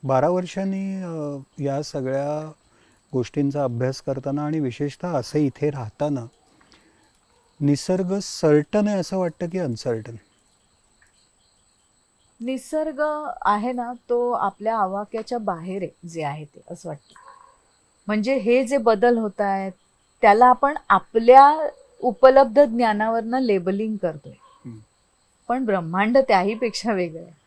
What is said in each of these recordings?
12 वर्षांनी या सगळ्या गोष्टींचा अभ्यास करताना आणि विशेषतः असं इथे राहताना निसर्ग सर्टन आहे असं वाटतं की अनसर्टन? निसर्ग आहे ना, तो आपल्या आवाक्याच्या बाहेर आहे, जे आहे ते असं वाटतं. म्हणजे हे जे बदल होत आहेत त्याला आपण आपल्या उपलब्ध ज्ञानावरनं लेबलिंग करतोय, पण ब्रह्मांड त्याही पेक्षा वेगळं आहे.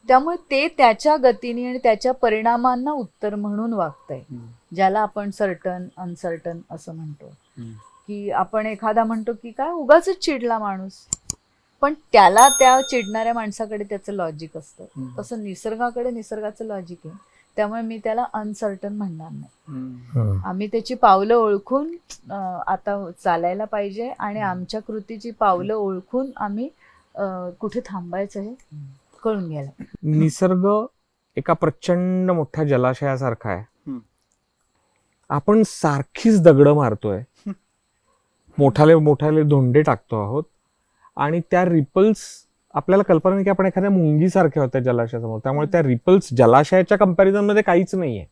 त्यामुळे ते त्याच्या गतीने आणि त्याच्या परिणामांना उत्तर म्हणून वागतंय, ज्याला आपण सर्टन अनसर्टन असं म्हणतो. की आपण एखादा म्हणतो की काय उगाचच चिडला माणूस, पण त्याला त्या चिडणाऱ्या माणसाकडे त्याचं लॉजिक असतं. तसं निसर्गाकडे निसर्गाचं लॉजिक आहे. त्यामुळे मी त्याला अनसर्टन म्हणणार नाही. आम्ही त्याची पावलं ओळखून आता चालायला पाहिजे आणि आमच्या कृतीची पावलं ओळखून आम्ही कुठे थांबायचं हे कळून घ्यायला. निसर्ग एका प्रचंड मोठ्या जलाशयासारखा आहे. आपण सारखीच दगडं मारतोय, मोठाले मोठाले धोंडे टाकतो आहोत आणि त्या रिपल्स आपल्याला कल्पना नाही की आपण एखाद्या मुंगीसारख्या होत्या जलाशयासमोर. त्यामुळे त्या रिपल्स जलाशयाच्या कंपॅरिझन मध्ये काहीच नाहीये.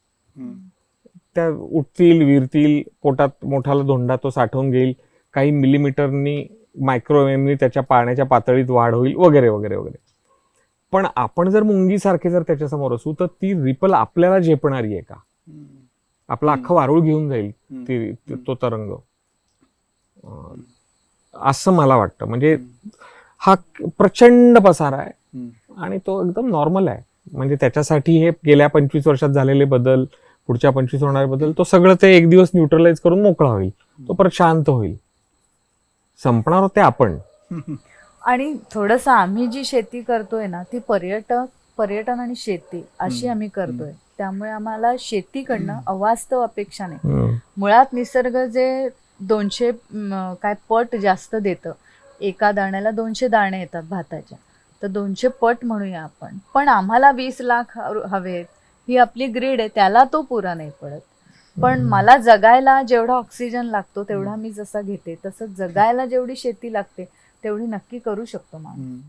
त्या उठतील, विरतील, पोटात मोठाला धोंडा तो साठवून घेईल, काही मिलीमीटरनी मायक्रोवेव्हनी त्याच्या पाण्याच्या पातळीत वाढ होईल वगैरे वगैरे वगैरे. पण आपण जर मुंगीसारखे जर त्याच्यासमोर असू तर ती रिपल आपल्याला झेपणारी आहे का? आपला अख्खं वारूळ घेऊन जाईल तो तरंग, असं मला वाटतं. म्हणजे हा प्रचंड पसारा आहे आणि तो एकदम नॉर्मल आहे. म्हणजे त्याच्यासाठी हे गेल्या 25 वर्षात झालेले बदल, पुढच्या 25 होणारे बदल, तो सगळं ते एक दिवस न्यूट्रलाइज करून मोकळा होईल, तो परत शांत होईल. संपणार होते आपण. आणि थोडंसं आम्ही जी शेती करतोय ना, ती पर्यटन आणि शेती अशी आम्ही करतोय. त्यामुळे आम्हाला शेतीकडनं अवास्तव अपेक्षा नाही. मुळात निसर्ग जे 200 काय पट जास्त देतं, एका दाण्याला 200 दाणे येतात भाताच्या, तर 200 पट म्हणूया आपण. पण आम्हाला 20 लाख हवेत, ही आपली ग्रीड आहे, त्याला तो पुरा नाही पडत. पण मला जगायला जेवढा ऑक्सिजन लागतो तेवढा मी जसा घेते, तसं जगायला जेवढी शेती लागते तेवढी नक्की करू शकतो माणूस.